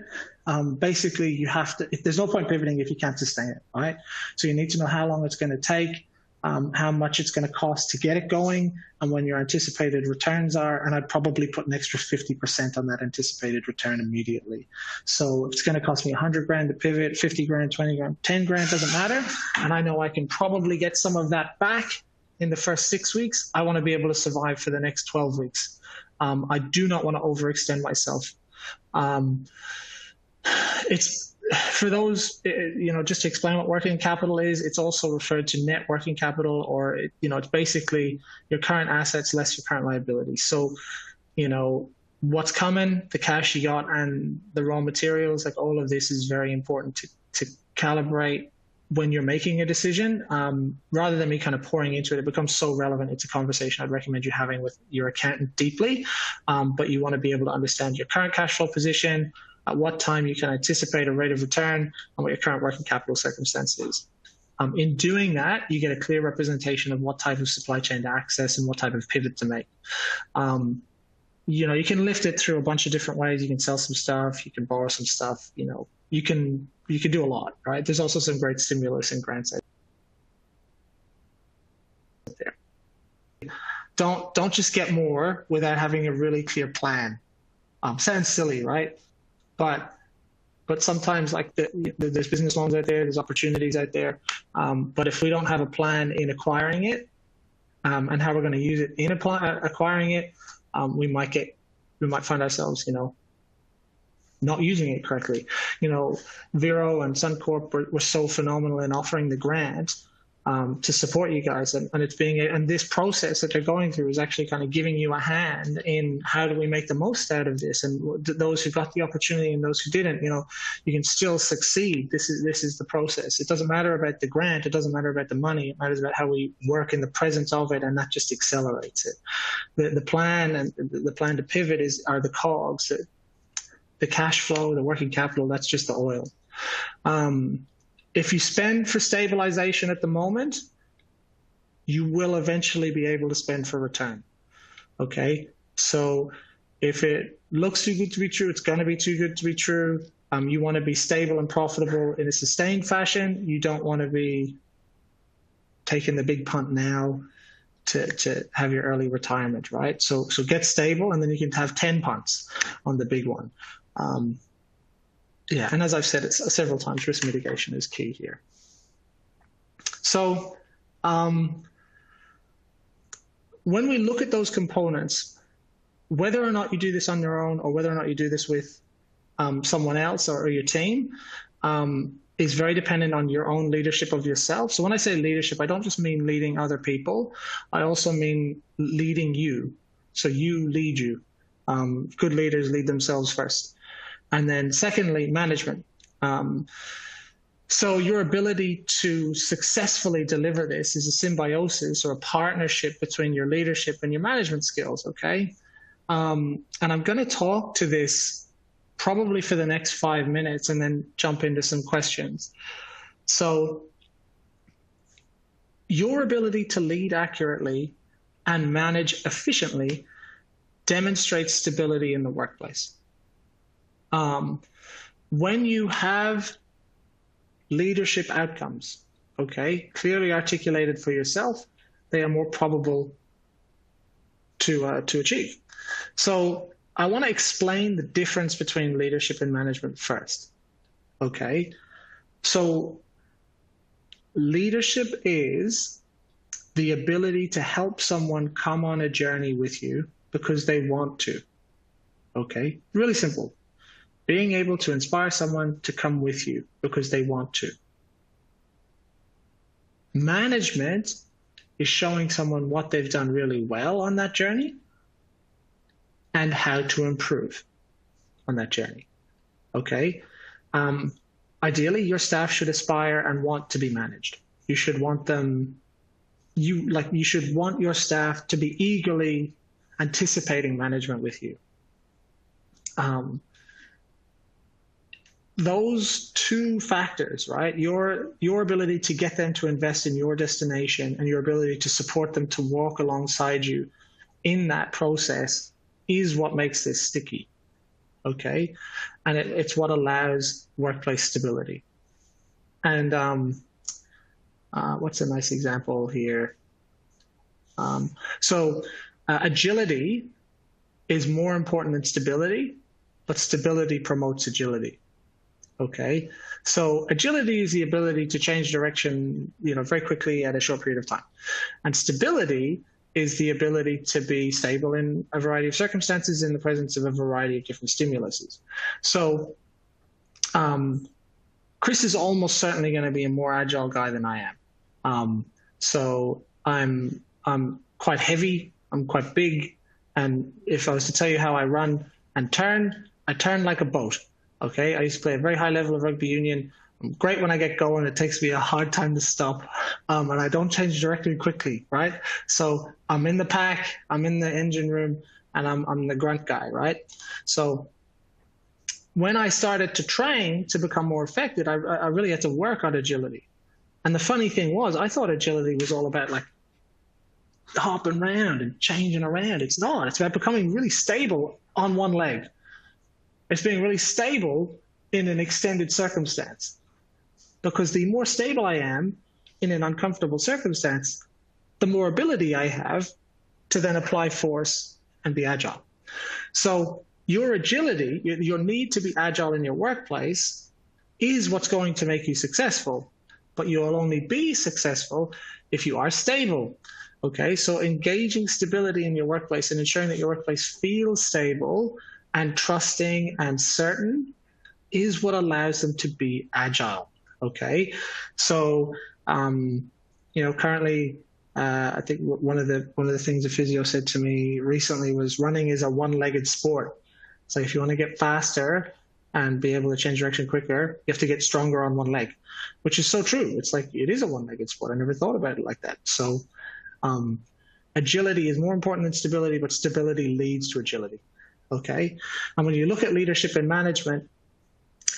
Basically, you have to, there's no point pivoting if you can't sustain it, right? So you need to know how long it's going to take, how much it's going to cost to get it going, and when your anticipated returns are. And I'd probably put an extra 50% on that anticipated return immediately. So if it's going to cost me 100 grand to pivot, 50 grand, 20 grand, 10 grand, doesn't matter. And I know I can probably get some of that back in the first 6 weeks. I want to be able to survive for the next 12 weeks. I do not want to overextend myself. It's, for those, just to explain what working capital is, it's also referred to net working capital, or, it's basically your current assets less your current liabilities. So, what's coming, the cash you got, and the raw materials, like, all of this is very important to calibrate when you're making a decision. Rather than me kind of pouring into it, it becomes so relevant. It's a conversation I'd recommend you having with your accountant deeply. But you want to be able to understand your current cash flow position, at what time you can anticipate a rate of return, and what your current working capital circumstance is. In doing that, you get a clear representation of what type of supply chain to access and what type of pivot to make. You can lift it through a bunch of different ways. You can sell some stuff, you can borrow some stuff, you can do a lot, right? There's also some great stimulus and grants out there. Don't just get more without having a really clear plan. Sounds silly, right? But sometimes, like, there's business loans out there, there's opportunities out there. But if we don't have a plan in acquiring it, and how we're going to use it in acquiring it, we might find ourselves, not using it correctly. Vero and Suncorp were so phenomenal in offering the grant to support you guys, and this process that they're going through is actually kind of giving you a hand in how do we make the most out of this. And those who got the opportunity and those who didn't, you can still succeed. This is the process. It doesn't matter about the grant. It doesn't matter about the money. It matters about how we work in the presence of it, and that just accelerates it. The plan and the plan to pivot are the cogs. The cash flow, the working capital, that's just the oil. If you spend for stabilization at the moment, you will eventually be able to spend for return. Okay? So if it looks too good to be true, it's going to be too good to be true. You want to be stable and profitable in a sustained fashion. You don't want to be taking the big punt now to have your early retirement, right? So get stable, and then you can have 10 punts on the big one. Yeah, and as I've said it several times, risk mitigation is key here. So when we look at those components, whether or not you do this on your own or whether or not you do this with someone else or your team, is very dependent on your own leadership of yourself. So when I say leadership, I don't just mean leading other people. I also mean leading you. So you lead you. Good leaders lead themselves first. And then secondly, management. So your ability to successfully deliver this is a symbiosis or a partnership between your leadership and your management skills, okay? And I'm going to talk to this probably for the next 5 minutes and then jump into some questions. So your ability to lead accurately and manage efficiently demonstrates stability in the workplace. When you have leadership outcomes, okay, clearly articulated for yourself, they are more probable to achieve. So I want to explain the difference between leadership and management first, okay? So leadership is the ability to help someone come on a journey with you because they want to, okay? Really simple. Being able to inspire someone to come with you because they want to. Management is showing someone what they've done really well on that journey and how to improve on that journey, okay? Ideally, your staff should aspire and want to be managed. You should want them, you should want your staff to be eagerly anticipating management with you. Those two factors, right? Your ability to get them to invest in your destination and your ability to support them to walk alongside you in that process is what makes this sticky, okay? And it's what allows workplace stability. And what's a nice example here? Agility is more important than stability, but stability promotes agility. Okay, so agility is the ability to change direction, very quickly at a short period of time, and stability is the ability to be stable in a variety of circumstances in the presence of a variety of different stimuluses. So, Chris is almost certainly going to be a more agile guy than I am. So I'm quite heavy, I'm quite big, and if I was to tell you how I run and turn, I turn like a boat. Okay, I used to play a very high level of rugby union. I'm great when I get going. It takes me a hard time to stop, and I don't change directly quickly, right? So I'm in the pack, I'm in the engine room, and I'm the grunt guy, right? So when I started to train to become more effective, I really had to work on agility. And the funny thing was, I thought agility was all about like hopping around and changing around. It's not. It's about becoming really stable on one leg. It's being really stable in an extended circumstance. Because the more stable I am in an uncomfortable circumstance, the more ability I have to then apply force and be agile. So your agility, your need to be agile in your workplace is what's going to make you successful. But you'll only be successful if you are stable. Okay, so engaging stability in your workplace and ensuring that your workplace feels stable and trusting and certain is what allows them to be agile. Okay, so currently, I think one of the things a physio said to me recently was running is a one-legged sport. So if you want to get faster and be able to change direction quicker, you have to get stronger on one leg, which is so true. It's like it is a one-legged sport. I never thought about it like that. So agility is more important than stability, but stability leads to agility. Okay, and when you look at leadership and management,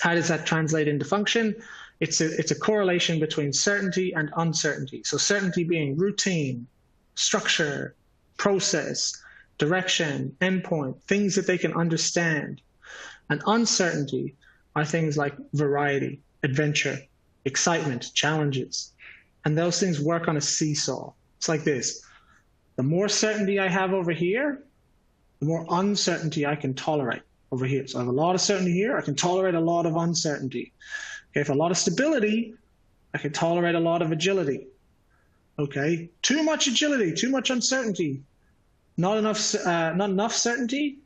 how does that translate into function? It's a correlation between certainty and uncertainty. So certainty being routine, structure, process, direction, endpoint, things that they can understand. And uncertainty are things like variety, adventure, excitement, challenges. And those things work on a seesaw. It's like this. The more certainty I have over here, the more uncertainty I can tolerate over here. So I have a lot of certainty here. I can tolerate a lot of uncertainty. Okay, if a lot of stability, I can tolerate a lot of agility. Okay, too much agility, too much uncertainty. not enough certainty,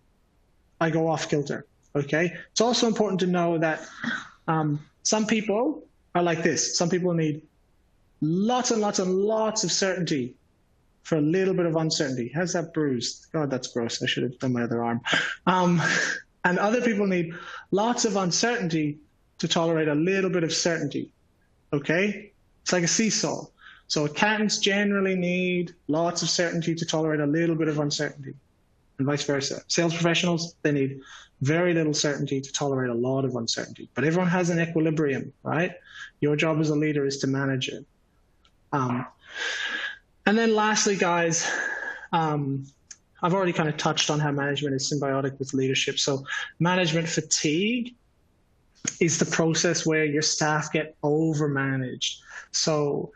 I go off kilter. Okay. It's also important to know that some people are like this. Some people need lots and lots and lots of certainty for a little bit of uncertainty. How's that bruised? God, that's gross. I should have done my other arm. And other people need lots of uncertainty to tolerate a little bit of certainty. Okay? It's like a seesaw. So accountants generally need lots of certainty to tolerate a little bit of uncertainty, and vice versa. Sales professionals, they need very little certainty to tolerate a lot of uncertainty. But everyone has an equilibrium, right? Your job as a leader is to manage it. And then lastly, guys, I've already kind of touched on how management is symbiotic with leadership. So management fatigue is the process where your staff get overmanaged. So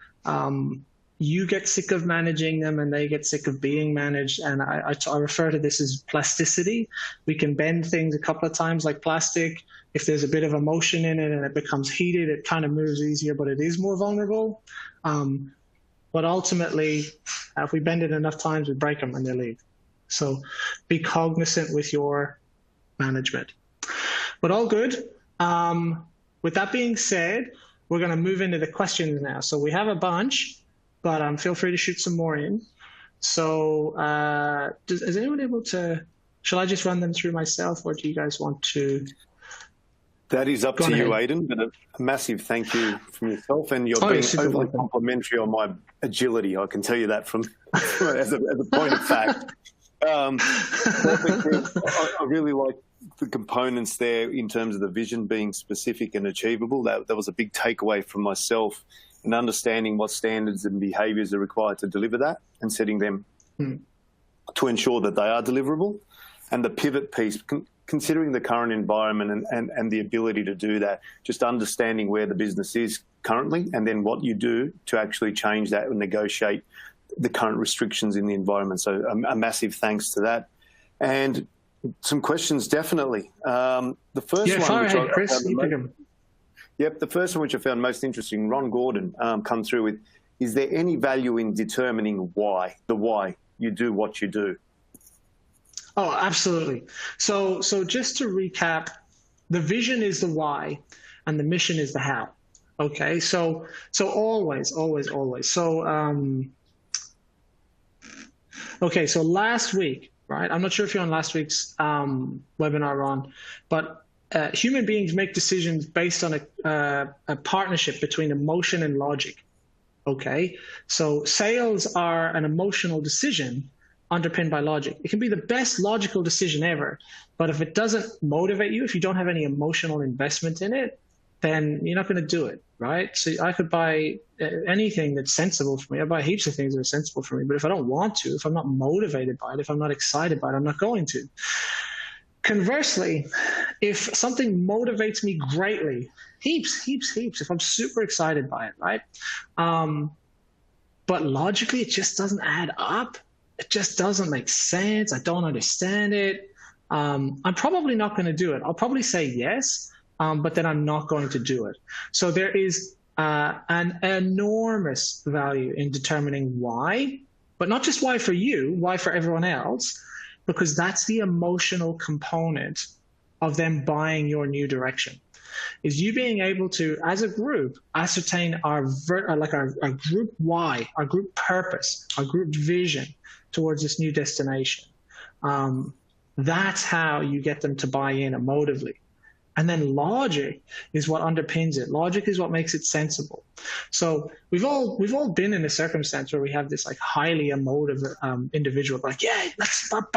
you get sick of managing them and they get sick of being managed. And I refer to this as plasticity. We can bend things a couple of times like plastic. If there's a bit of emotion in it and it becomes heated, it kind of moves easier, but it is more vulnerable. But ultimately, if we bend it enough times, we break them and they leave. So be cognizant with your management. But all good. With that being said, we're going to move into the questions now. So we have a bunch, but feel free to shoot some more in. So is anyone able to, shall I just run them through myself, or do you guys want to? That is up to you, Aidan, but a massive thank you from yourself, and you're being overly complimentary on my agility. I can tell you that from as a point of fact. I really like the components there in terms of the vision being specific and achievable. That was a big takeaway from myself, and understanding what standards and behaviours are required to deliver that, and setting them to ensure that they are deliverable. And the pivot piece, considering the current environment and the ability to do that, just understanding where the business is currently and then what you do to actually change that and negotiate the current restrictions in the environment. So a massive thanks to that. And some questions, definitely. The first one, fire ahead, Chris. You pick them. Yep, the first one which I found most interesting, Ron Gordon come through with, is there any value in determining why you do what you do? Oh, absolutely. So just to recap, the vision is the why and the mission is the how. Okay, so always. So, okay, so last week, right? I'm not sure if you're on last week's webinar, Ron, but human beings make decisions based on a partnership between emotion and logic. Okay, so sales are an emotional decision underpinned by logic. It can be the best logical decision ever, but if it doesn't motivate you, if you don't have any emotional investment in it, then you're not going to do it, right? So I could buy anything that's sensible for me. I buy heaps of things that are sensible for me, but if I don't want to, if I'm not motivated by it, if I'm not excited by it, I'm not going to. Conversely, if something motivates me greatly, heaps, if I'm super excited by it, right? But logically, it just doesn't add up. It just doesn't make sense. I don't understand it. I'm probably not going to do it. I'll probably say yes, but then I'm not going to do it. So there is an enormous value in determining why, but not just why for you, why for everyone else, because that's the emotional component of them buying your new direction. Is you being able to, as a group, ascertain our group why, our group purpose, our group vision towards this new destination. That's how you get them to buy in emotively. And then logic is what underpins it. Logic is what makes it sensible. So we've all been in a circumstance where we have this like highly emotive individual, like, yeah, let's like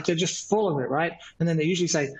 they're just full of it, right? And then they usually say,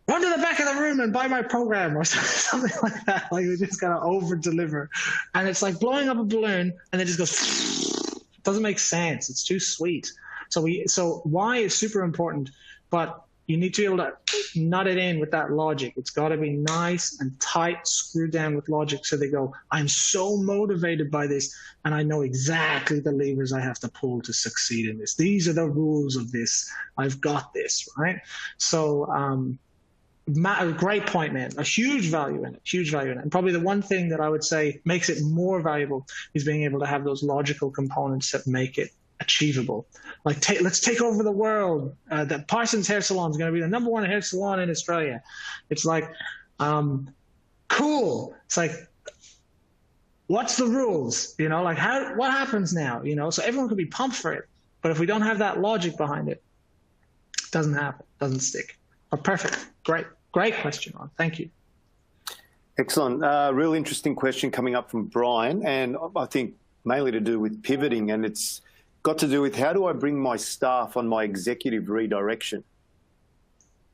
run to the back of the room and buy my program or something like that. Like we just gotta over deliver. And it's like blowing up a balloon and it just goes, it doesn't make sense. It's too sweet. So why is super important, but you need to be able to nut it in with that logic. It's got to be nice and tight, screwed down with logic. So they go, I'm so motivated by this, and I know exactly the levers I have to pull to succeed in this. These are the rules of this. I've got this, right? So a great point, man. A huge value in it, And probably the one thing that I would say makes it more valuable is being able to have those logical components that make it achievable. Like, let's take over the world. The Parsons hair salon is going to be the #1 hair salon in Australia. It's like, cool. It's like, what's the rules? You know, like what happens now? You know, so everyone could be pumped for it. But if we don't have that logic behind it, it doesn't happen, doesn't stick. Oh, perfect. Great question, Ron. Thank you. Excellent. Real interesting question coming up from Brian, and I think mainly to do with pivoting, and it's got to do with how do I bring my staff on my executive redirection?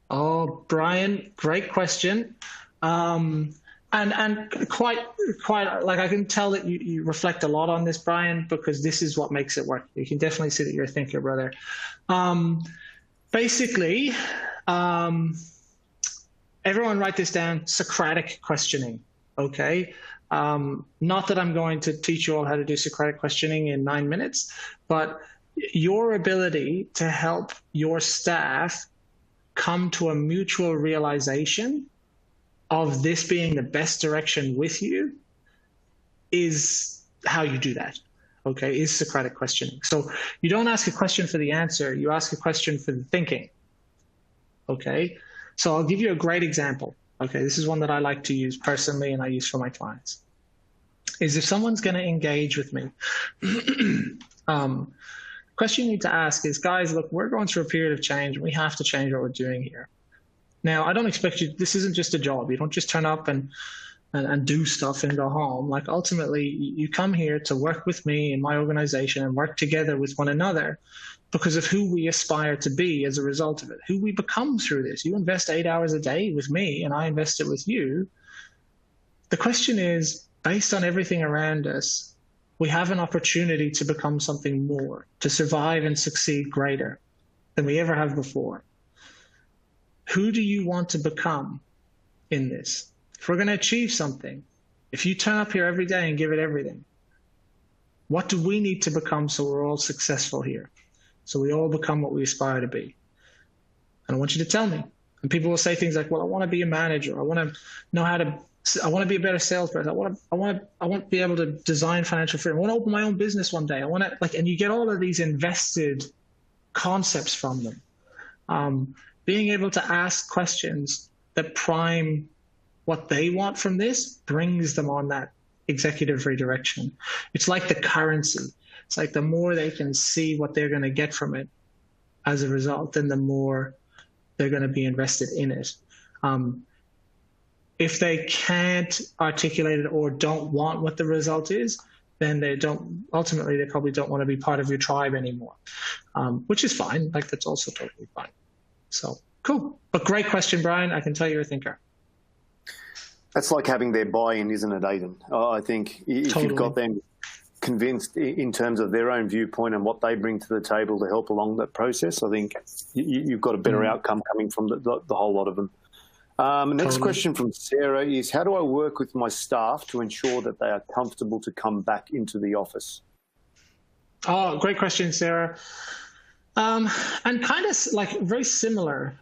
Oh, Brian, great question. And quite like, I can tell that you reflect a lot on this, Brian, because this is what makes it work. You can definitely see that you're a thinker, brother. Basically, everyone write this down: Socratic questioning. Okay. Not that I'm going to teach you all how to do Socratic questioning in 9 minutes, but your ability to help your staff come to a mutual realization of this being the best direction with you is how you do that. Okay, is Socratic questioning. So you don't ask a question for the answer, you ask a question for the thinking. Okay, so I'll give you a great example. Okay, this is one that I like to use personally and I use for my clients. Is if someone's going to engage with me, question you need to ask is, guys, look, we're going through a period of change and we have to change what we're doing here. Now, I don't expect you, this isn't just a job. You don't just turn up and do stuff and go home. Like, ultimately, you come here to work with me in my organization and work together with one another because of who we aspire to be as a result of it, who we become through this. You invest 8 hours a day with me and I invest it with you. The question is, based on everything around us, we have an opportunity to become something more, to survive and succeed greater than we ever have before. Who do you want to become in this? If we're going to achieve something, if you turn up here every day and give it everything, what do we need to become so we're all successful here? So we all become what we aspire to be. And I want you to tell me. And people will say things like, well, I want to be a manager. I want to know how to, I want to be a better salesperson. I want to be able to design financial freedom. I want to open my own business one day. I want to, like, and you get all of these invested concepts from them. Being able to ask questions that prime what they want from this brings them on that executive redirection. It's like the currency. It's like the more they can see what they're going to get from it as a result, then the more they're going to be invested in it. If they can't articulate it or don't want what the result is, then they probably don't want to be part of your tribe anymore, which is fine. Like, that's also totally fine. So cool. But great question, Brian. I can tell you're a thinker. That's like having their buy-in, isn't it, Aidan? I think if You've got them convinced in terms of their own viewpoint and what they bring to the table to help along that process, I think you've got a better outcome coming from the whole lot of them. Next question from Sarah is, how do I work with my staff to ensure that they are comfortable to come back into the office? Oh, great question, Sarah. And kind of like very similar.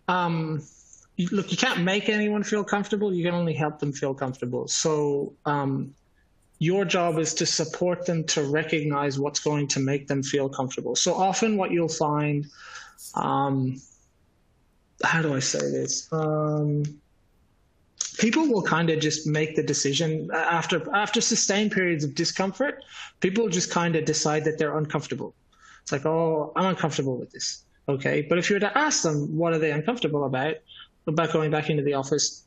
Look, you can't make anyone feel comfortable. You can only help them feel comfortable. So your job is to support them to recognize what's going to make them feel comfortable. So often what you'll find, how do I say this? People will kind of just make the decision after sustained periods of discomfort. People just kind of decide that they're uncomfortable. It's like, oh, I'm uncomfortable with this. Okay. But if you were to ask them, what are they uncomfortable about going back into the office,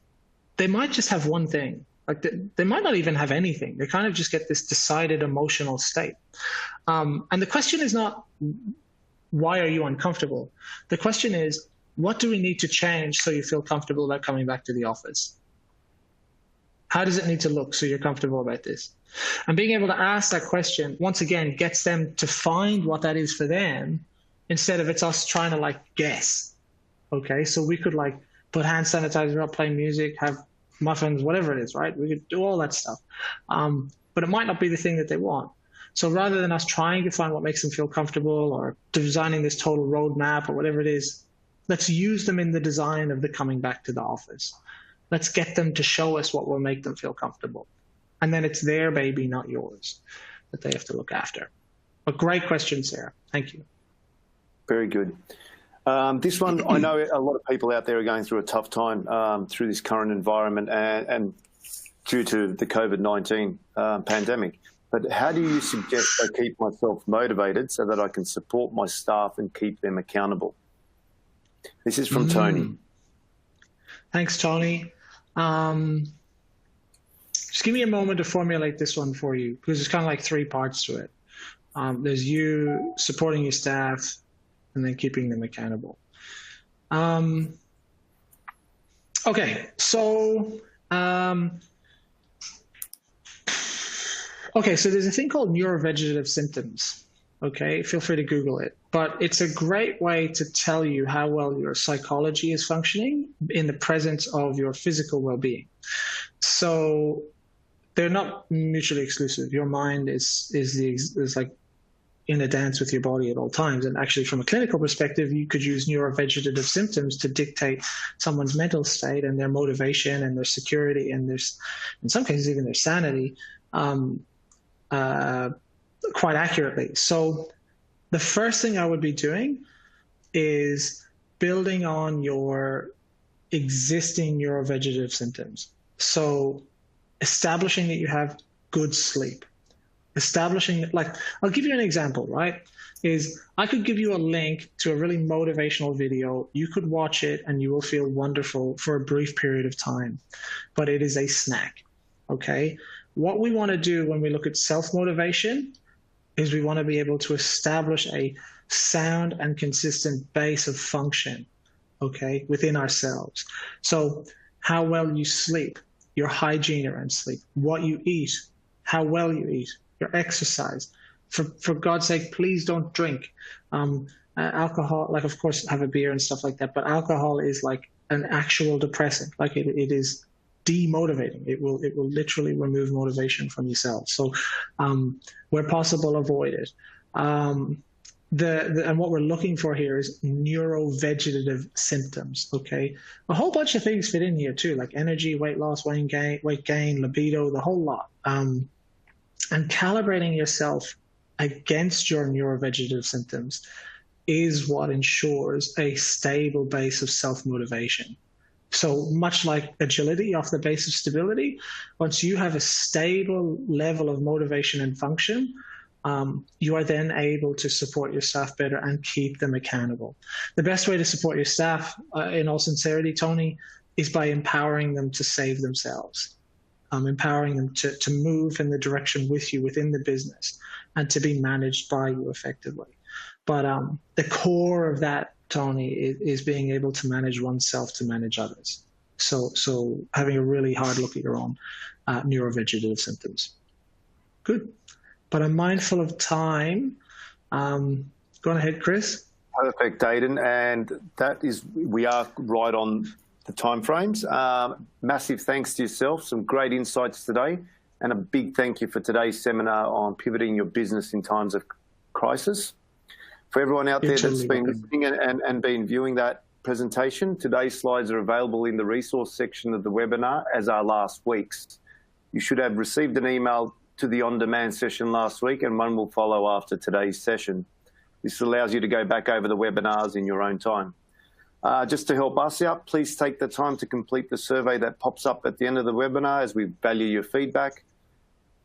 they might just have one thing. Like, they might not even have anything. They kind of just get this decided emotional state. And the question is not, why are you uncomfortable? The question is, what do we need to change so you feel comfortable about coming back to the office? How does it need to look so you're comfortable about this? And being able to ask that question, once again, gets them to find what that is for them, instead of it's us trying to like guess. Okay, so we could like put hand sanitizer up, play music, have muffins, whatever it is, right? We could do all that stuff. But it might not be the thing that they want. So rather than us trying to find what makes them feel comfortable or designing this total roadmap or whatever it is, let's use them in the design of the coming back to the office. Let's get them to show us what will make them feel comfortable. And then it's their baby, not yours, that they have to look after. A great question, Sarah. Thank you. Very good. This one, I know a lot of people out there are going through a tough time through this current environment and due to the COVID-19 pandemic. But how do you suggest I keep myself motivated so that I can support my staff and keep them accountable? This is from Tony. Thanks, Tony. Just give me a moment to formulate this one for you, because there's kind of like three parts to it. There's you supporting your staff and then keeping them accountable. Okay, so so there's a thing called neurovegetative symptoms. Okay, feel free to Google it. But it's a great way to tell you how well your psychology is functioning in the presence of your physical well-being. So they're not mutually exclusive. Your mind is like in a dance with your body at all times. And actually, from a clinical perspective, you could use neurovegetative symptoms to dictate someone's mental state and their motivation and their security and their, in some cases, even their sanity, quite accurately. So the first thing I would be doing is building on your existing neurovegetative symptoms. So establishing that you have good sleep. Establishing, like, I'll give you an example, right? Is I could give you a link to a really motivational video. You could watch it and you will feel wonderful for a brief period of time, but it is a snack, okay? What we want to do when we look at self-motivation is we want to be able to establish a sound and consistent base of function, okay, within ourselves. So how well you sleep, your hygiene around sleep, what you eat, how well you eat, your exercise. For God's sake, please don't drink. Alcohol, like, of course, have a beer and stuff like that, but alcohol is like an actual depressant. Like it is demotivating. It will literally remove motivation from yourself. So where possible, avoid it. And what we're looking for here is neurovegetative symptoms, okay? A whole bunch of things fit in here too, like energy, weight loss, weight gain, libido, the whole lot. And calibrating yourself against your neurovegetative symptoms is what ensures a stable base of self-motivation. So much like agility off the base of stability, once you have a stable level of motivation and function, you are then able to support your staff better and keep them accountable. The best way to support your staff, in all sincerity, Tony, is by empowering them to save themselves, empowering them to move in the direction with you within the business and to be managed by you effectively. But the core of that, Tony, is being able to manage oneself to manage others. So having a really hard look at your own neurovegetative symptoms. Good. But I'm mindful of time. Go on ahead, Chris. Perfect, Aidan. And that is, we are right on the timeframes. Massive thanks to yourself. Some great insights today. And a big thank you for today's seminar on pivoting your business in times of crisis. For everyone out there that's been listening and been viewing that presentation, today's slides are available in the resource section of the webinar, as are last week's. You should have received an email to the on-demand session last week, and one will follow after today's session. This allows you to go back over the webinars in your own time. Just to help us out, please take the time to complete the survey that pops up at the end of the webinar, as we value your feedback.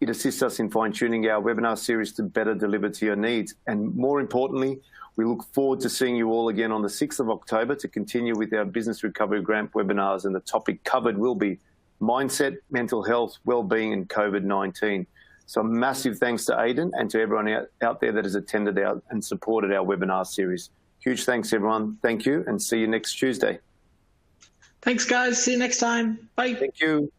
It assists us in fine-tuning our webinar series to better deliver to your needs. And more importantly, we look forward to seeing you all again on the 6th of October to continue with our Business Recovery Grant webinars, and the topic covered will be mindset, mental health, well-being, and COVID-19. So massive thanks to Aidan and to everyone out there that has attended and supported our webinar series. Huge thanks, everyone. Thank you, and see you next Tuesday. Thanks, guys. See you next time. Bye. Thank you.